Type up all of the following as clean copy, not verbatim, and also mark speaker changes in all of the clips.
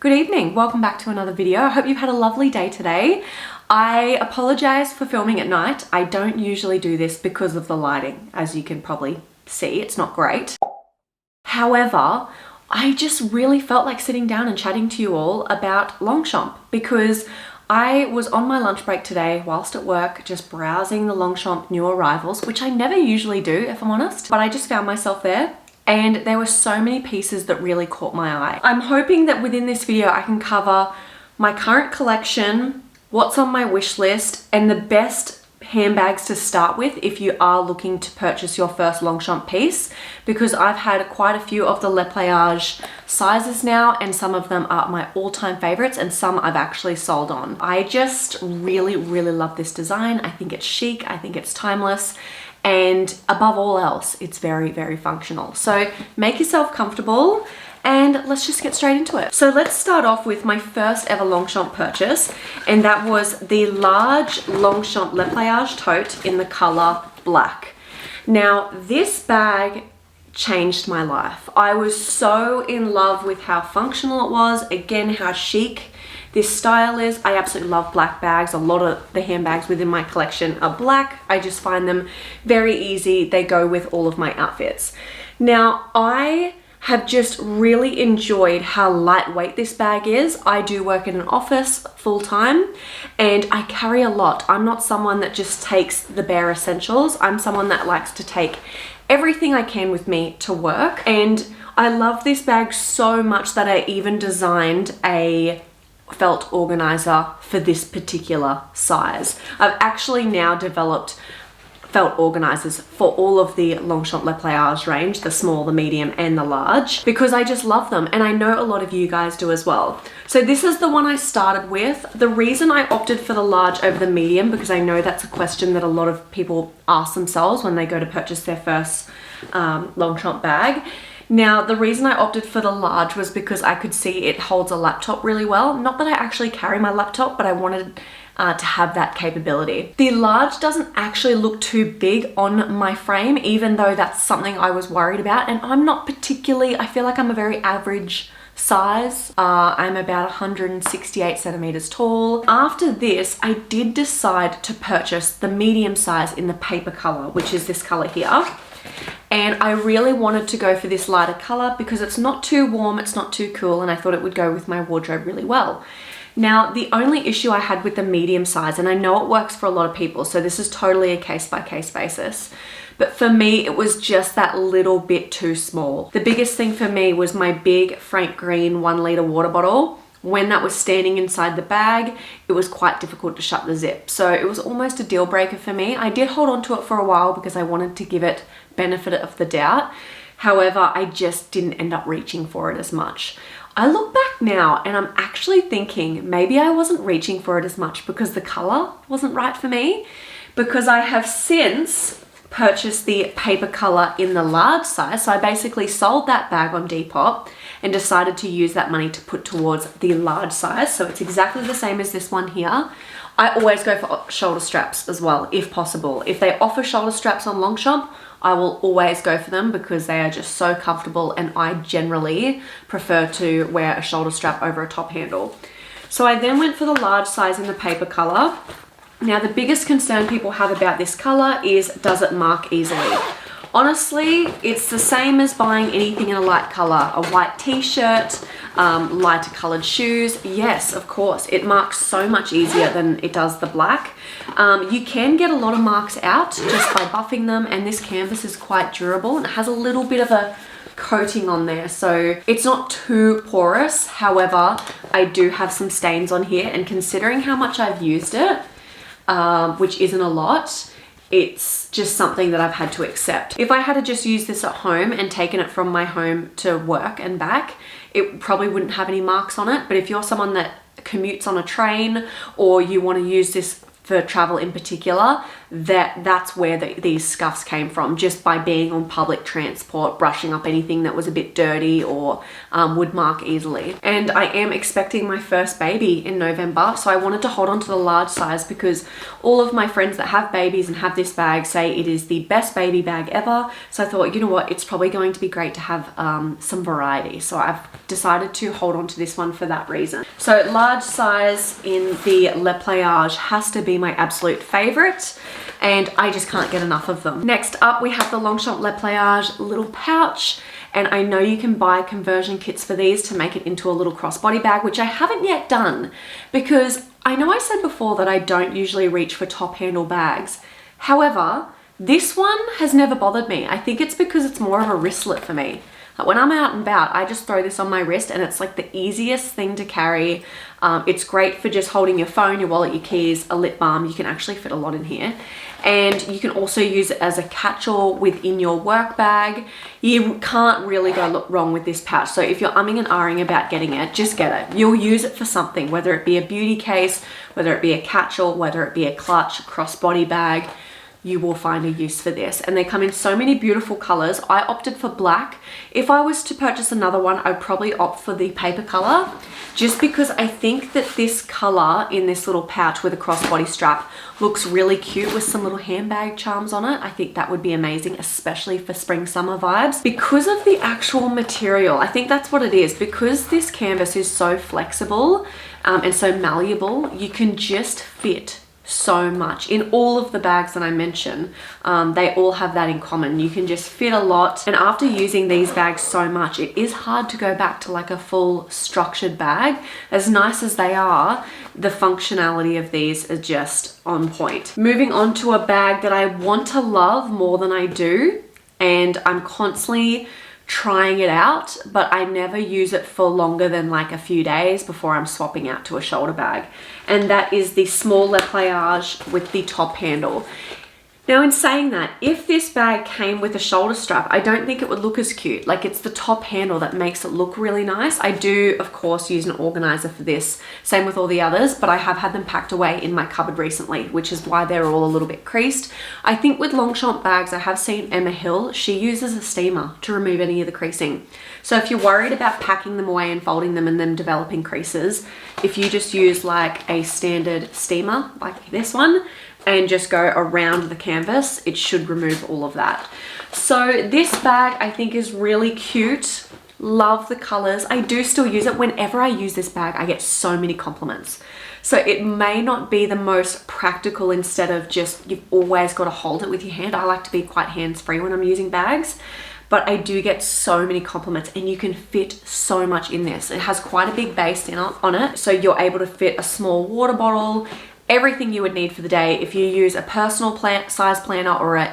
Speaker 1: Good evening, welcome back to another video. I hope you've had a lovely day today. I apologize for filming at night. I don't usually do this because of the lighting. As you can probably see, it's not great. However, I just really felt like sitting down and chatting to you all about Longchamp because I was on my lunch break today whilst at work just browsing the Longchamp new arrivals, which I never usually do if I'm honest, but I just found myself there. And there were so many pieces that really caught my eye. I'm hoping that within this video I can cover my current collection, what's on my wish list, and the best handbags to start with if you are looking to purchase your first Longchamp piece, because I've had quite a few of the Le Pliage sizes now and some of them are my all-time favorites and some I've actually sold on. I just really love this design. I think it's chic, I think it's timeless, and above all else, it's very functional. So make yourself comfortable and let's just get straight into it. So let's start off with my first ever Longchamp purchase, and that was the large Longchamp Le Pliage tote in the color black. Now this bag changed my life. I was so in love with how functional it was, again, how chic this style is. I absolutely love black bags. A lot of the handbags within my collection are black. I just find them very easy. They go with all of my outfits. Now, I have just really enjoyed how lightweight this bag is. I do work in an office full time and I carry a lot. I'm not someone that just takes the bare essentials. I'm someone that likes to take everything I can with me to work. And I love this bag so much that I even designed a felt organizer for this particular size. I've actually now developed felt organizers for all of the Longchamp Le Pliage range, the small, the medium, and the large, because I just love them, and I know a lot of you guys do as well. So this is the one I started with. The reason I opted for the large over the medium, because I know that's a question that a lot of people ask themselves when they go to purchase their first Longchamp bag. Now, the reason I opted for the large was because I could see it holds a laptop really well. Not that I actually carry my laptop, but I wanted to have that capability. The large doesn't actually look too big on my frame, even though that's something I was worried about. And I'm not particularly, I feel like I'm a very average size. I'm about 168 centimeters tall. After this, I did decide to purchase the medium size in the paper color, which is this color here. And I really wanted to go for this lighter color because it's not too warm, it's not too cool, and I thought it would go with my wardrobe really well. Now, the only issue I had with the medium size, and I know it works for a lot of people, so this is totally a case-by-case basis, but for me, it was just that little bit too small. The biggest thing for me was my big Frank Green 1 liter water bottle. When that was standing inside the bag, it was quite difficult to shut the zip. So it was almost a deal breaker for me. I did hold on to it for a while because I wanted to give it benefit of the doubt. However, I just didn't end up reaching for it as much. I look back now and I'm actually thinking maybe I wasn't reaching for it as much because the color wasn't right for me, because I have since purchased the paper color in the large size. So I basically sold that bag on Depop and decided to use that money to put towards the large size. So it's exactly the same as this one here. I always go for shoulder straps as well, if possible. If they offer shoulder straps on Longchamp, I will always go for them because they are just so comfortable, and I generally prefer to wear a shoulder strap over a top handle. So I then went for the large size in the paper color. Now, the biggest concern people have about this color is, does it mark easily? Honestly, it's the same as buying anything in a light color, a white t-shirt, lighter colored shoes. Yes, of course, it marks so much easier than it does the black. You can get a lot of marks out just by buffing them, and this canvas is quite durable and it has a little bit of a coating on there, so it's not too porous. However, I do have some stains on here, and considering how much I've used it, which isn't a lot, it's just something that I've had to accept. If I had to just use this at home and taken it from my home to work and back, it probably wouldn't have any marks on it. But if you're someone that commutes on a train, or you want to use this for travel in particular, that's where these scuffs came from, just by being on public transport, brushing up anything that was a bit dirty or would mark easily. And I am expecting my first baby in November, so I wanted to hold on to the large size because all of my friends that have babies and have this bag say it is the best baby bag ever. So I thought, you know what, it's probably going to be great to have some variety. So I've decided to hold on to this one for that reason. So large size in the Le Pliage has to be my absolute favorite, and I just can't get enough of them. Next up, we have the Longchamp Le Pliage little pouch, and I know you can buy conversion kits for these to make it into a little crossbody bag, which I haven't yet done because I know I said before that I don't usually reach for top handle bags. However, this one has never bothered me. I think it's because it's more of a wristlet for me. Like when I'm out and about, I just throw this on my wrist and it's like the easiest thing to carry. It's great for just holding your phone, your wallet, your keys, a lip balm. You can actually fit a lot in here. And you can also use it as a catch-all within your work bag. You can't really go wrong with this pouch. So if you're umming and ahhing about getting it, just get it. You'll use it for something, whether it be a beauty case, whether it be a catch-all, whether it be a clutch, a crossbody bag. You will find a use for this, and they come in so many beautiful colors. I opted for black. If I was to purchase another one, I'd probably opt for the paper color, just because I think that this color in this little pouch with a crossbody strap looks really cute with some little handbag charms on it. I think that would be amazing, especially for spring summer vibes. Because of the actual material, I think that's what it is. Because this canvas is so flexible and so malleable, you can just fit so much in all of the bags that I mention. They all have that in common. You can just fit a lot, and after using these bags so much, it is hard to go back to like a full structured bag. As nice as they are, the functionality of these is just on point. Moving on to a bag that I want to love more than I do, and I'm constantly trying it out, but I never use it for longer than like a few days before I'm swapping out to a shoulder bag. And that is the small Le Pliage with the top handle. Now, in saying that, if this bag came with a shoulder strap, I don't think it would look as cute. Like, it's the top handle that makes it look really nice. I do, of course, use an organizer for this, same with all the others, but I have had them packed away in my cupboard recently, which is why they're all a little bit creased. I think with Longchamp bags, I have seen Emma Hill, she uses a steamer to remove any of the creasing. So if you're worried about packing them away and folding them and them developing creases, if you just use like a standard steamer, like this one, and just go around the canvas, it should remove all of that. So this bag I think is really cute. Love the colors. I do still use it. Whenever I use this bag, I get so many compliments. So it may not be the most practical, instead of just, you've always got to hold it with your hand. I like to be quite hands-free when I'm using bags, but I do get so many compliments, and you can fit so much in this. It has quite a big base on it, so you're able to fit a small water bottle, everything you would need for the day. If you use a personal size planner or a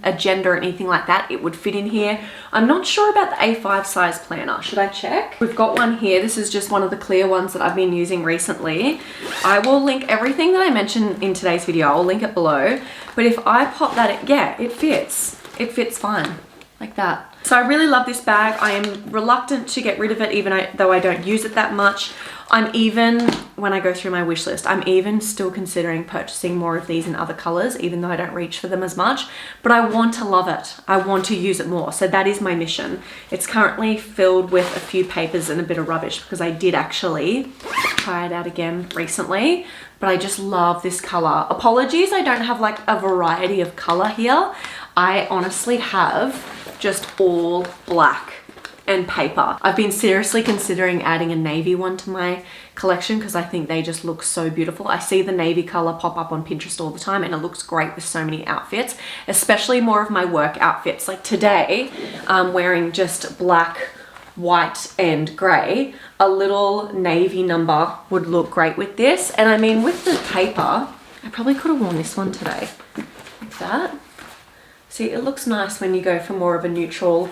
Speaker 1: agenda or anything like that, it would fit in here. I'm not sure about the A5 size planner. Should I check? We've got one here. This is just one of the clear ones that I've been using recently. I will link everything that I mentioned in today's video. I'll link it below. But if I pop that, yeah, it fits. It fits fine, like that. So I really love this bag. I am reluctant to get rid of it, even though I don't use it that much. I'm even, when I go through my wish list, I'm even still considering purchasing more of these in other colors, even though I don't reach for them as much, but I want to love it. I want to use it more. So that is my mission. It's currently filled with a few papers and a bit of rubbish because I did actually try it out again recently, but I just love this color. Apologies, I don't have like a variety of color here. I honestly have just all black and paper. I've been seriously considering adding a navy one to my collection because I think they just look so beautiful. I see the navy color pop up on Pinterest all the time, and it looks great with so many outfits, especially more of my work outfits. Like today, I'm wearing just black, white and gray. A little navy number would look great with this. And I mean, with the paper, I probably could have worn this one today, like that. See, it looks nice when you go for more of a neutral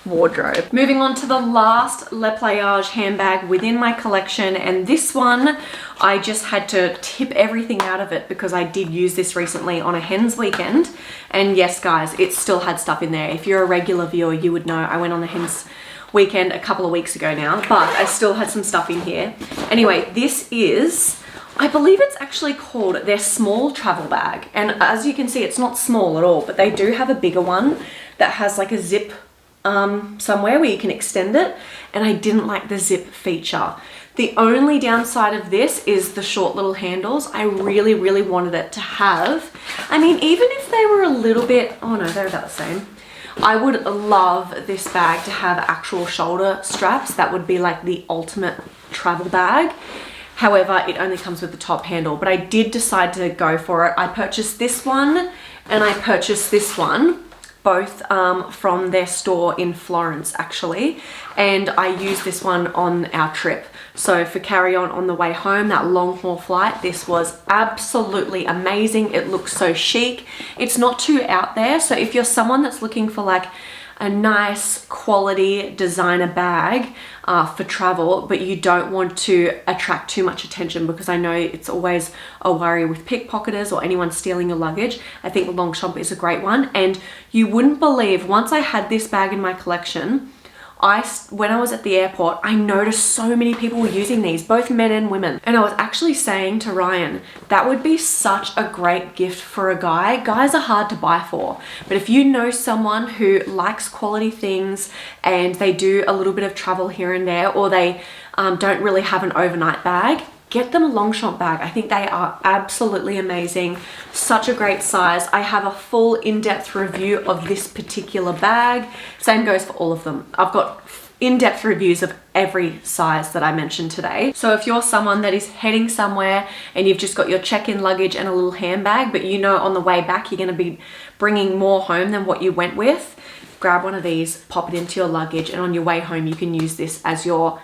Speaker 1: wardrobe. Moving on to the last Le Pliage handbag within my collection, and this one I just had to tip everything out of it because I did use this recently on a hen's weekend, and yes guys, it still had stuff in there. If you're a regular viewer, you would know I went on a hen's weekend a couple of weeks ago now, but I still had some stuff in here. Anyway, this is I believe it's actually called their small travel bag. And as you can see, it's not small at all, but they do have a bigger one that has like a zip somewhere where you can extend it. And I didn't like the zip feature. The only downside of this is the short little handles. I really, really wanted it to have. I mean, even if they were a little bit, oh no, they're about the same. I would love this bag to have actual shoulder straps. That would be like the ultimate travel bag. However, it only comes with the top handle, but I did decide to go for it. I purchased this one and I purchased this one, both from their store in Florence actually. And I used this one on our trip. So for carry on the way home, that long haul flight, this was absolutely amazing. It looks so chic. It's not too out there. So if you're someone that's looking for like a nice quality designer bag for travel, but you don't want to attract too much attention, because I know it's always a worry with pickpocketers or anyone stealing your luggage, I think Longchamp is a great one. And you wouldn't believe, once I had this bag in my collection, when I was at the airport, I noticed so many people were using these, both men and women. And I was actually saying to Ryan, that would be such a great gift for a guy. Guys are hard to buy for, but if you know someone who likes quality things and they do a little bit of travel here and there, or they don't really have an overnight bag, get them a Longchamp bag. I think they are absolutely amazing. Such a great size. I have a full in-depth review of this particular bag. Same goes for all of them. I've got in-depth reviews of every size that I mentioned today. So if you're someone that is heading somewhere and you've just got your check-in luggage and a little handbag, but you know on the way back you're going to be bringing more home than what you went with, grab one of these, pop it into your luggage, and on your way home you can use this as your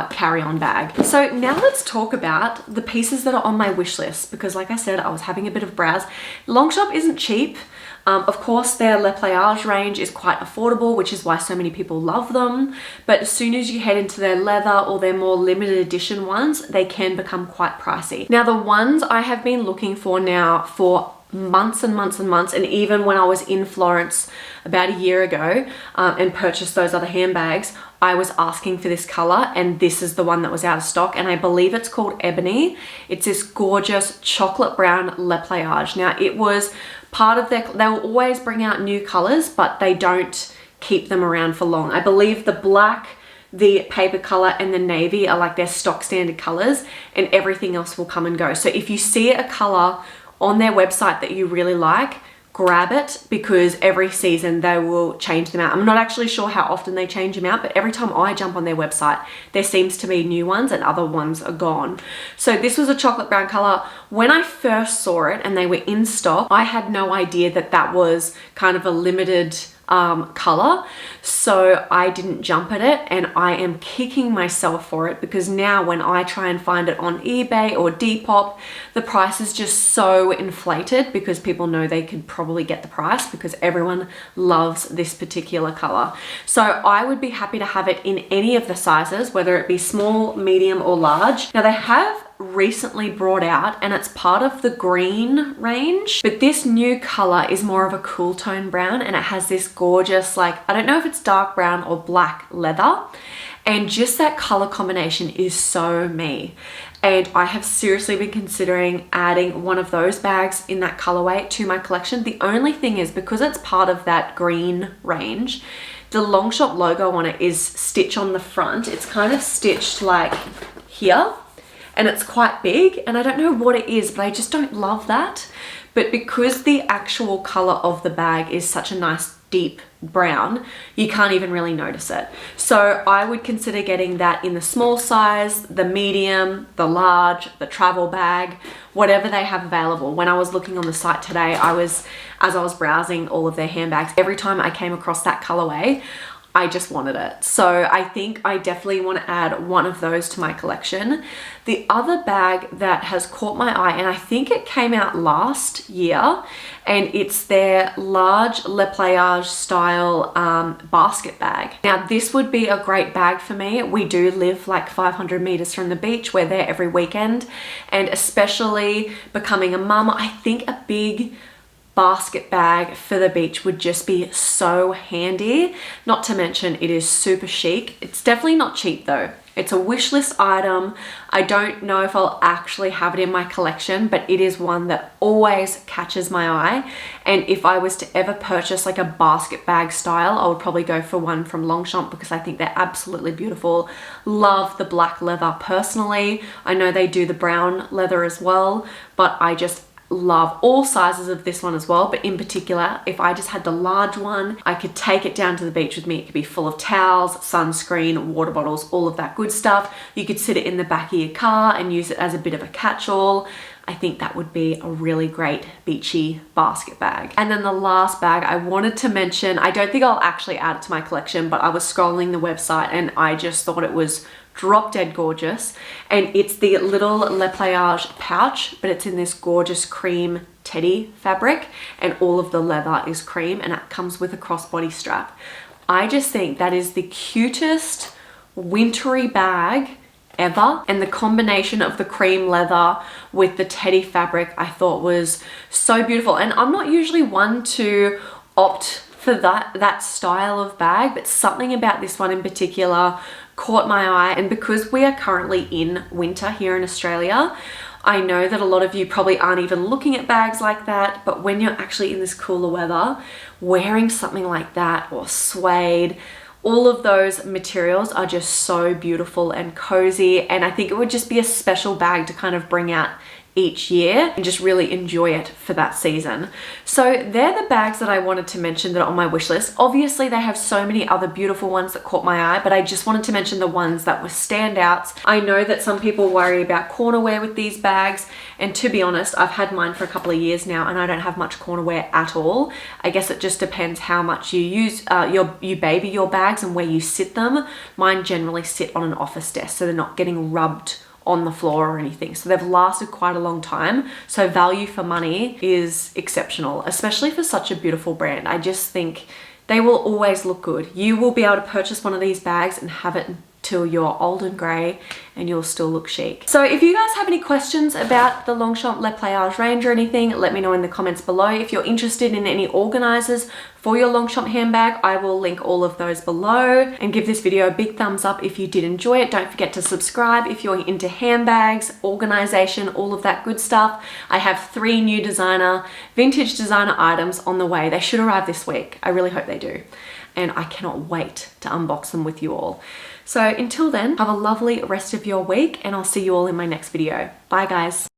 Speaker 1: carry-on bag. So now let's talk about the pieces that are on my wish list, because like I said, I was having a bit of browse. Longchamp isn't cheap. Of course, their Le Pliage range is quite affordable, which is why so many people love them. But as soon as you head into their leather or their more limited edition ones, they can become quite pricey. Now, the ones I have been looking for now for months and months and months, and even when I was in Florence about a year ago and purchased those other handbags, I was asking for this color, and this is the one that was out of stock, and I believe it's called Ebony. It's this gorgeous chocolate brown Le Pliage. Now, it was part of they'll always bring out new colors, but they don't keep them around for long. I believe the black, the paper color, and the navy are like their stock standard colors, and everything else will come and go. So if you see a color on their website that you really like, grab it, because every season they will change them out. I'm not actually sure how often they change them out, but every time I jump on their website, there seems to be new ones and other ones are gone. So this was a chocolate brown color. When I first saw it and they were in stock, I had no idea that that was kind of a limited color, so I didn't jump at it, and I am kicking myself for it, because now when I try and find it on eBay or Depop, the price is just so inflated, because people know they could probably get the price, because everyone loves this particular color. So I would be happy to have it in any of the sizes, whether it be small, medium, or large. Now, they have recently brought out, and it's part of the green range, but this new color is more of a cool tone brown, and it has this gorgeous, like, I don't know if it's dark brown or black leather, and just that color combination is so me. And I have seriously been considering adding one of those bags in that colorway to my collection. The only thing is, because it's part of that green range, the Longchamp logo on it is stitched on the front. It's kind of stitched like here, and it's quite big, and I don't know what it is, but I just don't love that. But because the actual color of the bag is such a nice deep brown, you can't even really notice it. So I would consider getting that in the small size, the medium, the large, the travel bag, whatever they have available. When I was looking on the site today, as I was browsing all of their handbags, every time I came across that colorway, I just wanted it. So I think I definitely want to add one of those to my collection. The other bag that has caught my eye, and I think it came out last year, and it's their large Le Pliage style basket bag. Now, this would be a great bag for me. We do live like 500 meters from the beach. We're there every weekend, and especially becoming a mum, I think a big basket bag for the beach would just be so handy. Not to mention it is super chic. It's definitely not cheap though. It's a wish list item. I don't know if I'll actually have it in my collection, but it is one that always catches my eye. And if I was to ever purchase like a basket bag style, I would probably go for one from Longchamp because I think they're absolutely beautiful. Love the black leather personally. I know they do the brown leather as well, but I just love all sizes of this one as well. But in particular, if I just had the large one, I could take it down to the beach with me. It could be full of towels, sunscreen, water bottles, all of that good stuff. You could sit it in the back of your car and use it as a bit of a catch-all. I think that would be a really great beachy basket bag. And then the last bag I wanted to mention, I don't think I'll actually add it to my collection, but I was scrolling the website and I just thought it was drop dead gorgeous. And it's the little Le Pliage pouch, but it's in this gorgeous cream teddy fabric and all of the leather is cream and it comes with a crossbody strap. I just think that is the cutest wintry bag ever, and the combination of the cream leather with the teddy fabric I thought was so beautiful. And I'm not usually one to opt for that style of bag, but something about this one in particular caught my eye. And because we are currently in winter here in Australia, I know that a lot of you probably aren't even looking at bags like that, but when you're actually in this cooler weather, wearing something like that or suede, all of those materials are just so beautiful and cozy, and I think it would just be a special bag to kind of bring out each year and just really enjoy it for that season. So they're the bags that I wanted to mention that are on my wish list. Obviously they have so many other beautiful ones that caught my eye, but I just wanted to mention the ones that were standouts. I know that some people worry about cornerware with these bags, and to be honest, I've had mine for a couple of years now and I don't have much cornerware at all. I guess it just depends how much you use you baby your bags and where you sit them. Mine generally sit on an office desk, so they're not getting rubbed on the floor or anything. So they've lasted quite a long time. So value for money is exceptional, especially for such a beautiful brand. I just think they will always look good. You will be able to purchase one of these bags and have it till you're old and grey and you'll still look chic. So if you guys have any questions about the Longchamp Le Pliage range or anything, let me know in the comments below. If you're interested in any organizers for your Longchamp handbag, I will link all of those below, and give this video a big thumbs up if you did enjoy it. Don't forget to subscribe if you're into handbags, organization, all of that good stuff. I have 3 new vintage designer items on the way. They should arrive this week. I really hope they do. And I cannot wait to unbox them with you all. So until then, have a lovely rest of your week and I'll see you all in my next video. Bye guys.